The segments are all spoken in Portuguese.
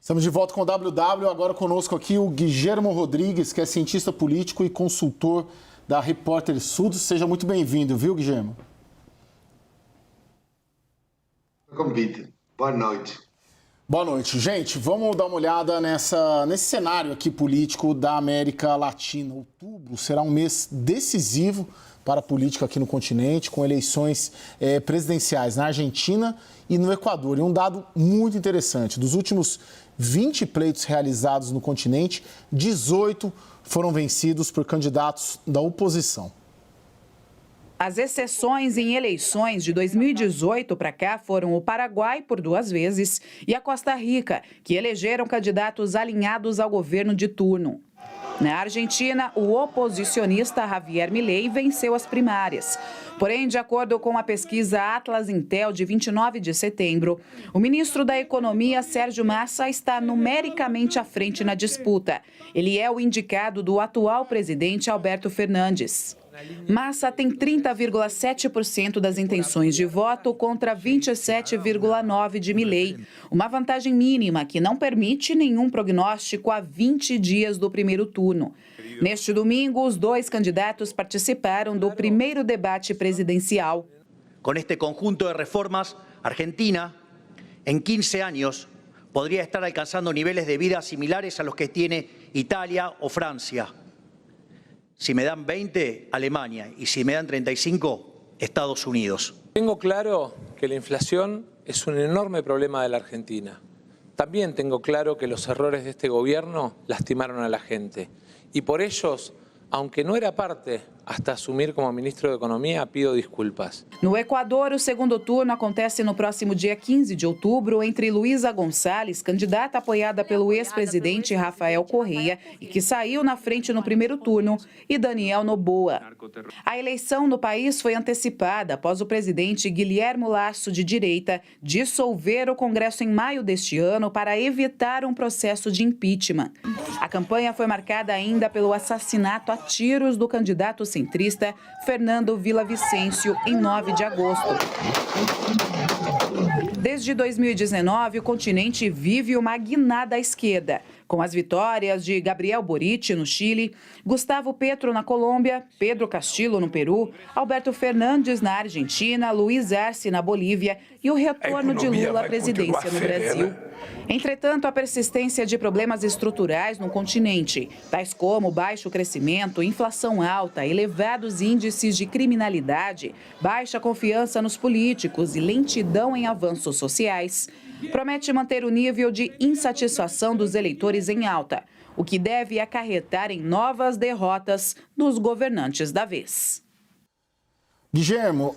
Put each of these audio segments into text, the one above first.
Estamos de volta com o WW, agora conosco aqui o Guilhermo Rodrigues, que é cientista político e consultor da Repórter Sul. Seja muito bem-vindo, viu, Guilhermo? Convite. Boa noite. Boa noite. Gente, vamos dar uma olhada nesse cenário aqui político da América Latina. Outubro será um mês decisivo para a política aqui no continente, com eleições presidenciais na Argentina e no Equador. E um dado muito interessante, dos últimos 20 pleitos realizados no continente, 18 foram vencidos por candidatos da oposição. As exceções em eleições de 2018 para cá foram o Paraguai por 2 vezes e a Costa Rica, que elegeram candidatos alinhados ao governo de turno. Na Argentina, o oposicionista Javier Milei venceu as primárias. Porém, de acordo com a pesquisa Atlas Intel de 29 de setembro, o ministro da Economia, Sérgio Massa, está numericamente à frente na disputa. Ele é o indicado do atual presidente Alberto Fernandes. Massa tem 30,7% das intenções de voto contra 27,9% de Milei, uma vantagem mínima que não permite nenhum prognóstico a 20 dias do primeiro turno. Neste domingo, os 2 candidatos participaram do primeiro debate presidencial. Com este conjunto de reformas, Argentina, em 15 anos, poderia estar alcançando níveis de vida similares a los que tiene Itália ou França. Si me dan 20, Alemania, y si me dan 35, Estados Unidos. Tengo claro que la inflación es un enorme problema de la Argentina. También tengo claro que los errores de este gobierno lastimaron a la gente. Y por ellos, aunque no era parte hasta assumir como ministro da Economia, pido desculpas. No Equador, o segundo turno acontece no próximo dia 15 de outubro entre Luísa Gonçalves, candidata apoiada pelo ex-presidente Rafael Correa e que saiu na frente no primeiro turno, e Daniel Noboa. A eleição no país foi antecipada após o presidente Guilherme Lasso, de direita, dissolver o Congresso em maio deste ano para evitar um processo de impeachment. A campanha foi marcada ainda pelo assassinato a tiros do candidato centrista Fernando Villavicencio em 9 de agosto. Desde 2019, o continente vive uma guinada à esquerda, com as vitórias de Gabriel Boric no Chile, Gustavo Petro na Colômbia, Pedro Castillo no Peru, Alberto Fernandes na Argentina, Luiz Arce na Bolívia e o retorno de Lula à presidência no Brasil. Entretanto, a persistência de problemas estruturais no continente, tais como baixo crescimento, inflação alta, elevados índices de criminalidade, baixa confiança nos políticos e lentidão em avanços sociais, promete manter o nível de insatisfação dos eleitores em alta, o que deve acarretar em novas derrotas dos governantes da vez. Guilhermo,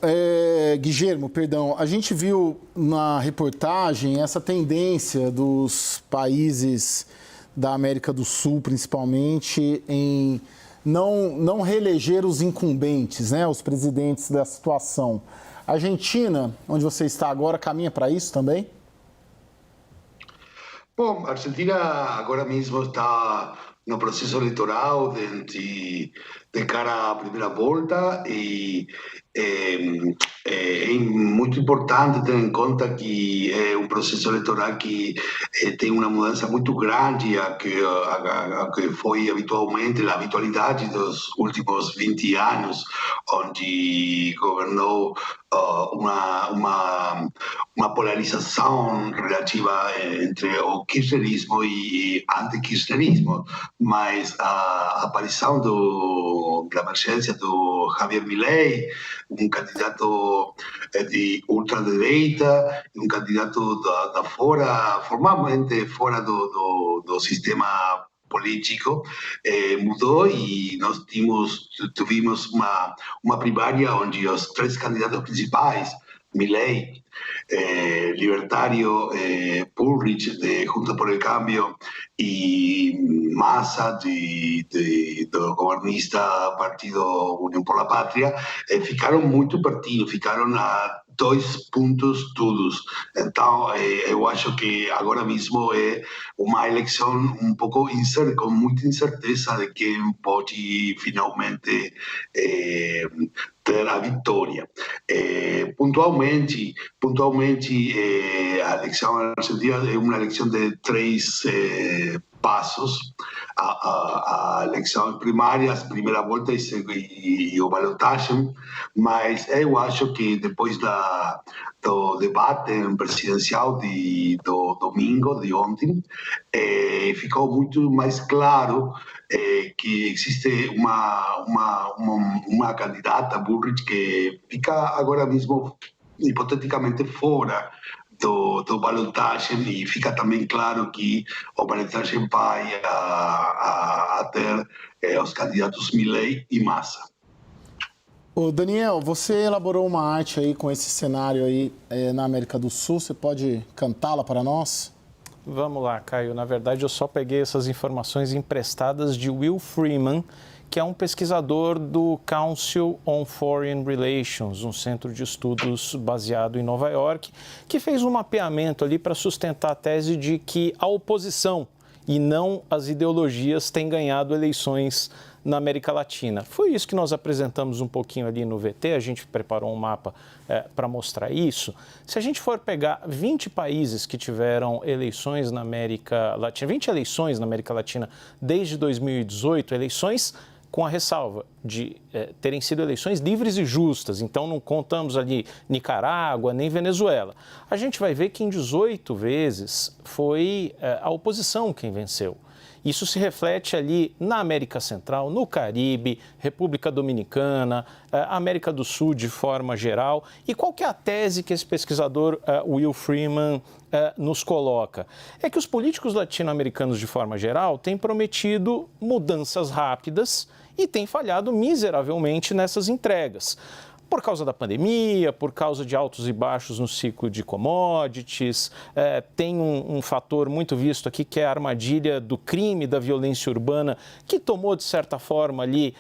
a gente viu na reportagem essa tendência dos países da América do Sul, principalmente, em não reeleger os incumbentes, né, os presidentes da situação. A Argentina, onde você está agora, caminha para isso também? Bom, a Argentina agora mesmo está no processo eleitoral de cara à primeira volta e é muito importante ter em conta que é um processo eleitoral que tem uma mudança muito grande a que foi habitualmente a habitualidade dos últimos 20 anos, onde governou uma polarização relativa entre o kirchnerismo e anti-kirchnerismo, mas a aparição da emergência do Javier Milei, um candidato de ultradireita, um candidato da fora, formalmente fora do sistema político, mudou e nós tivemos uma primária onde os 3 candidatos principais, Milei, libertário, Bullrich de Juntos por el Cambio e Massa do governista Partido União por la Pátria, ficaram muito pertinho, ficaram a 2 pontos todos. Então, eu acho que agora mesmo é uma eleição um pouco incerta, com muita incerteza de quem pode finalmente ter a vitória. Pontualmente, a eleição argentina é uma eleição de 3 passos. A eleição primária, a primeira volta e o balotagem, mas eu acho que depois do debate presidencial do domingo, de ontem, ficou muito mais claro que existe uma candidata, Bullrich, que fica agora mesmo hipoteticamente fora do balotagem, e fica também claro que o balotagem vai a ter os candidatos Milei e Massa. Ô Daniel, você elaborou uma arte aí com esse cenário aí na América do Sul, você pode cantá-la para nós? Vamos lá, Caio. Na verdade, eu só peguei essas informações emprestadas de Will Freeman, que é um pesquisador do Council on Foreign Relations, um centro de estudos baseado em Nova York, que fez um mapeamento ali para sustentar a tese de que a oposição e não as ideologias têm ganhado eleições na América Latina. Foi isso que nós apresentamos um pouquinho ali no VT, a gente preparou um mapa para mostrar isso. Se a gente for pegar 20 países que tiveram eleições na América Latina, 20 eleições na América Latina desde 2018, eleições com a ressalva de terem sido eleições livres e justas, então não contamos ali Nicarágua nem Venezuela. A gente vai ver que em 18 vezes foi a oposição quem venceu. Isso se reflete ali na América Central, no Caribe, República Dominicana, América do Sul de forma geral. E qual que é a tese que esse pesquisador Will Freeman nos coloca? É que os políticos latino-americanos de forma geral têm prometido mudanças rápidas e têm falhado miseravelmente nessas entregas. Por causa da pandemia, por causa de altos e baixos no ciclo de commodities, tem um fator muito visto aqui que é a armadilha do crime, da violência urbana, que tomou de certa forma ali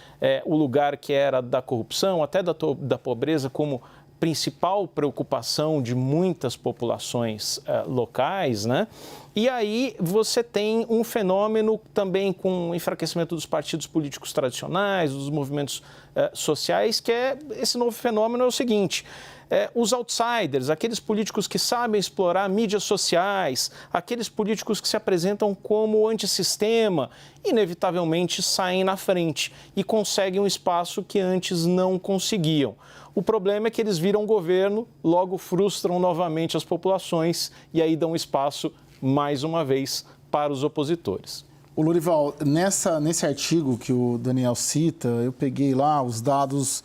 o lugar que era da corrupção, até da pobreza como principal preocupação de muitas populações locais, né? E aí você tem um fenômeno também com o enfraquecimento dos partidos políticos tradicionais, dos movimentos sociais, que esse novo fenômeno é o seguinte: os outsiders, aqueles políticos que sabem explorar mídias sociais, aqueles políticos que se apresentam como antissistema, inevitavelmente saem na frente e conseguem um espaço que antes não conseguiam. O problema é que eles viram governo, logo frustram novamente as populações e aí dão espaço, mais uma vez, para os opositores. O Lorival, nesse artigo que o Daniel cita, eu peguei lá os dados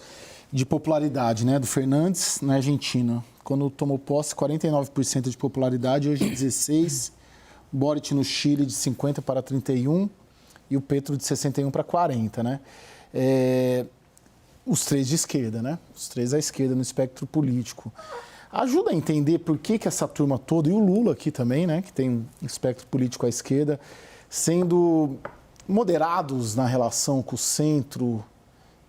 de popularidade, né, do Fernandes na Argentina. Quando tomou posse, 49% de popularidade, hoje 16%. Boric no Chile de 50% para 31% e o Petro de 61% para 40%, né? Os três de esquerda, né? Os três à esquerda no espectro político. Ajuda a entender por que essa turma toda, e o Lula aqui também, né, que tem um espectro político à esquerda, sendo moderados na relação com o centro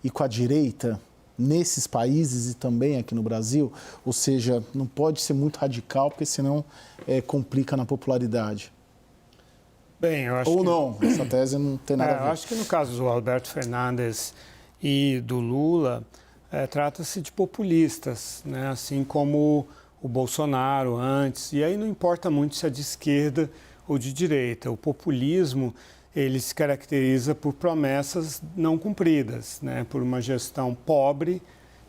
e com a direita, nesses países e também aqui no Brasil? Ou seja, não pode ser muito radical, porque senão complica na popularidade. Bem, eu acho Ou não, essa tese não tem nada a ver. Eu acho que no caso do Alberto Fernandes e do Lula, trata-se de populistas, né? Assim como o Bolsonaro antes. E aí não importa muito se é de esquerda ou de direita. O populismo, ele se caracteriza por promessas não cumpridas, né? Por uma gestão pobre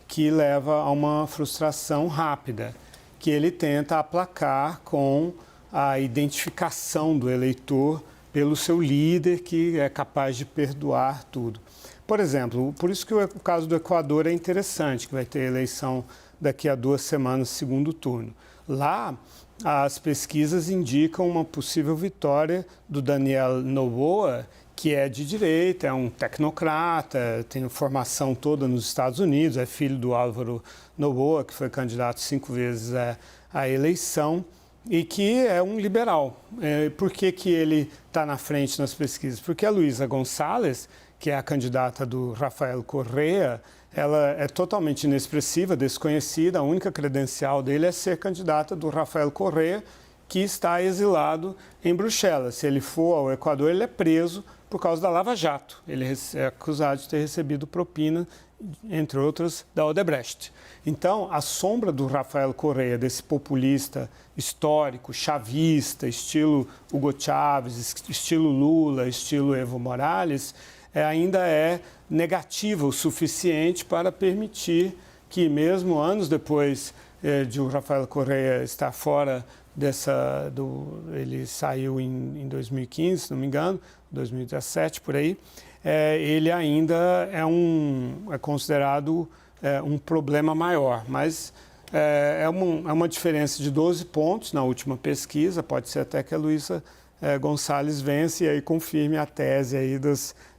que leva a uma frustração rápida, que ele tenta aplacar com a identificação do eleitor pelo seu líder, que é capaz de perdoar tudo. Por exemplo, por isso que o caso do Equador é interessante, que vai ter eleição daqui a 2 semanas, segundo turno. Lá, as pesquisas indicam uma possível vitória do Daniel Noboa, que é de direita, é um tecnocrata, tem formação toda nos Estados Unidos, é filho do Álvaro Noboa, que foi candidato 5 vezes à eleição, e que é um liberal. Por que ele está na frente nas pesquisas? Porque a Luísa Gonçalez, que é a candidata do Rafael Correa, ela é totalmente inexpressiva, desconhecida. A única credencial dele é ser candidata do Rafael Correa, que está exilado em Bruxelas. Se ele for ao Equador, ele é preso por causa da Lava Jato. Ele é acusado de ter recebido propina, entre outras, da Odebrecht. Então, a sombra do Rafael Correa, desse populista histórico, chavista, estilo Hugo Chávez, estilo Lula, estilo Evo Morales, ainda é negativa o suficiente para permitir que, mesmo anos depois de o Rafael Correa estar fora ele saiu em 2015, se não me engano, 2017, por aí, ele ainda é considerado um problema maior, mas é uma diferença de 12 pontos na última pesquisa, pode ser até que a Luísa Gonçalez vence e aí confirme a tese aí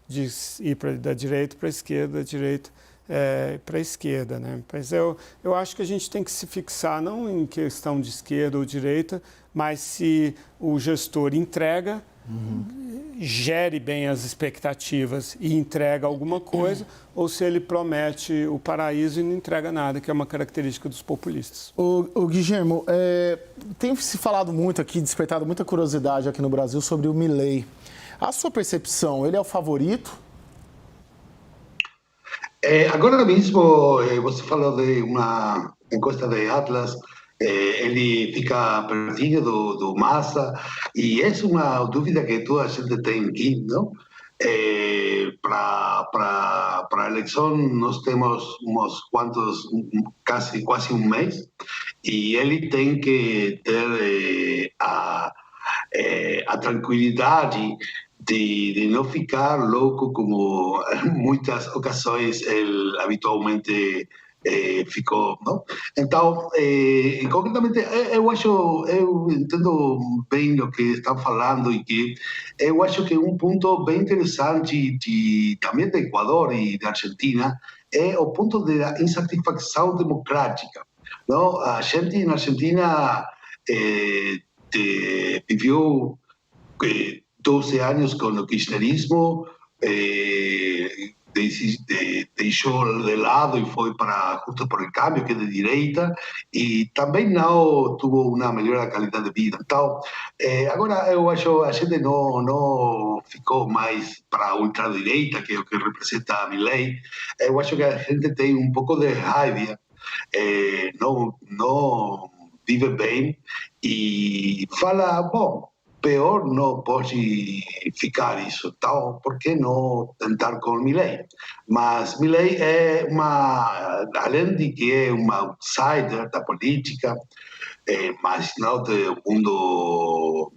de ir da direita para a esquerda, da direita para a esquerda, né? Mas eu acho que a gente tem que se fixar não em questão de esquerda ou direita, mas se o gestor entrega, gere bem as expectativas e entrega alguma coisa, ou se ele promete o paraíso e não entrega nada, que é uma característica dos populistas. O Guilherme, tem se falado muito aqui, despertado muita curiosidade aqui no Brasil sobre o Milei. A sua percepção, ele é o favorito? Agora mesmo, você falou de uma encuesta de Atlas, ele fica pertinho do Massa, e é uma dúvida que toda a gente tem aqui, não? Para a eleição, nós temos uns quantos, quase um mês, e ele tem que ter a tranquilidade de não ficar louco como muitas ocasiões ele habitualmente ficou, não? Então, concretamente, eu entendo bem o que estão falando e que eu acho que um ponto bem interessante também do Equador e da Argentina é o ponto da insatisfação democrática, não? A gente na Argentina viveu 12 anos com o kirchnerismo, deixou de lado e foi para Juntos por el Cambio, que é de direita, e também não teve uma melhora da qualidade de vida. Então, agora eu acho que a gente não ficou mais para a ultradireita, que é o que representa a Milei. Eu acho que a gente tem um pouco de raiva, não vive bem e fala, bom, pior não pode ficar isso, então por que não tentar com Milei? Mas Milei além de que é uma outsider da política, mas não do mundo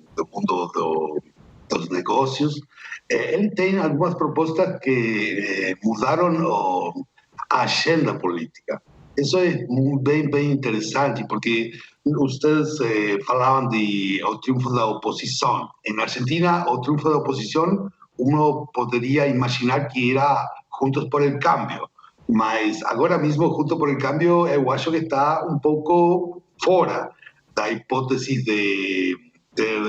dos negócios, ele tem algumas propostas que mudaram a agenda política. Isso é bem interessante, porque vocês falavam do triunfo da oposição. Na Argentina, o triunfo da oposição, uno poderia imaginar que era Juntos por el Cambio, mas agora mesmo Juntos por el Cambio eu acho que está um pouco fora da hipótese de ter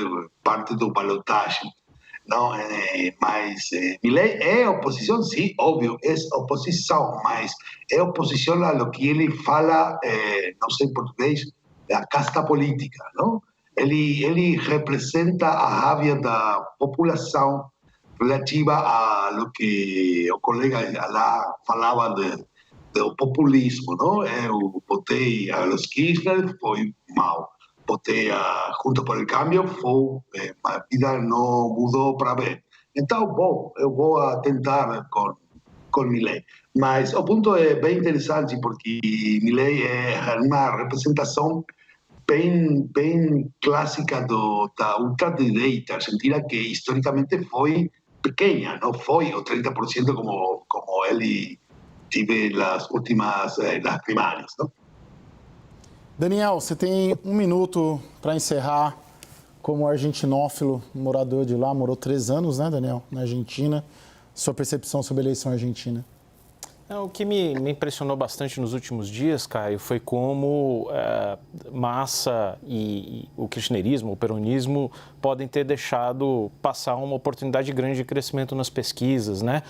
parte do balotagem. Não, mas Milei é oposição, sim, óbvio, é oposição, mas é oposição a lo que ele fala, não sei em português, a casta política, não? Ele representa a raiva da população relativa a lo que o colega lá falava do populismo, não? Eu votei a los Kirchner, foi mal. Votei Juntos por el Cambio, a vida não mudou para ver. Então, bom, eu vou tentar com Milei. Mas o ponto é bem interessante, porque Milei é uma representação bem clássica da ultradireita argentina, que historicamente foi pequena, não foi o 30% como ele teve nas últimas nas primárias, não? Daniel, você tem um minuto para encerrar como argentinófilo, morador de lá, morou 3 anos, né, Daniel, na Argentina. Sua percepção sobre a eleição argentina? O que me impressionou bastante nos últimos dias, Caio, foi como Massa e o kirchnerismo, o peronismo, podem ter deixado passar uma oportunidade grande de crescimento nas pesquisas, né?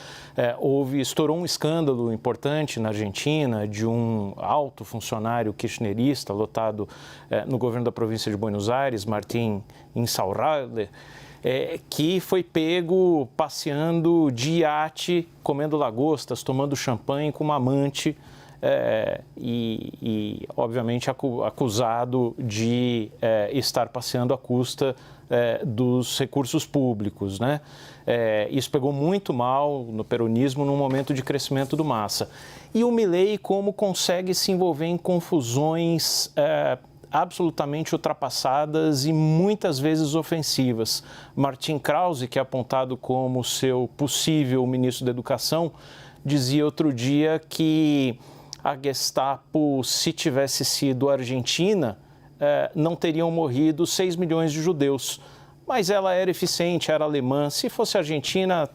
Estourou um escândalo importante na Argentina de um alto funcionário kirchnerista lotado no governo da província de Buenos Aires, Martín Insaurralde, que foi pego passeando de iate, comendo lagostas, tomando champanhe com uma amante e obviamente, acusado de estar passeando à custa dos recursos públicos, né? Isso pegou muito mal no peronismo num momento de crescimento do Massa. E o Milei, como consegue se envolver em confusões absolutamente ultrapassadas e muitas vezes ofensivas. Martin Krause, que é apontado como seu possível ministro da Educação, dizia outro dia que a Gestapo, se tivesse sido argentina, não teriam morrido 6 milhões de judeus. Mas ela era eficiente, era alemã. Se fosse argentina,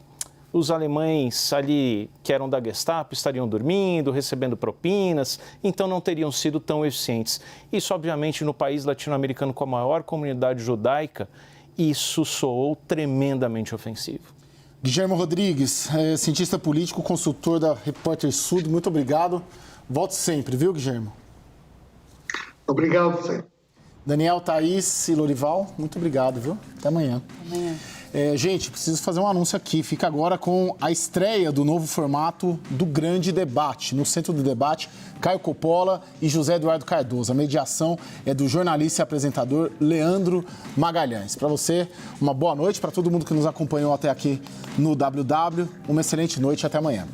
os alemães ali que eram da Gestapo estariam dormindo, recebendo propinas, então não teriam sido tão eficientes. Isso, obviamente, no país latino-americano com a maior comunidade judaica, isso soou tremendamente ofensivo. Guilherme Rodrigues, cientista político, consultor da Repórter Sud, muito obrigado. Volte sempre, viu, Guilherme? Obrigado a você. Daniel, Thaís e Lorival, muito obrigado, viu? Até amanhã. Até amanhã. Gente, preciso fazer um anúncio aqui. Fica agora com a estreia do novo formato do Grande Debate. No centro do debate, Caio Coppola e José Eduardo Cardoso. A mediação é do jornalista e apresentador Leandro Magalhães. Para você, uma boa noite. Para todo mundo que nos acompanhou até aqui no WW, uma excelente noite e até amanhã.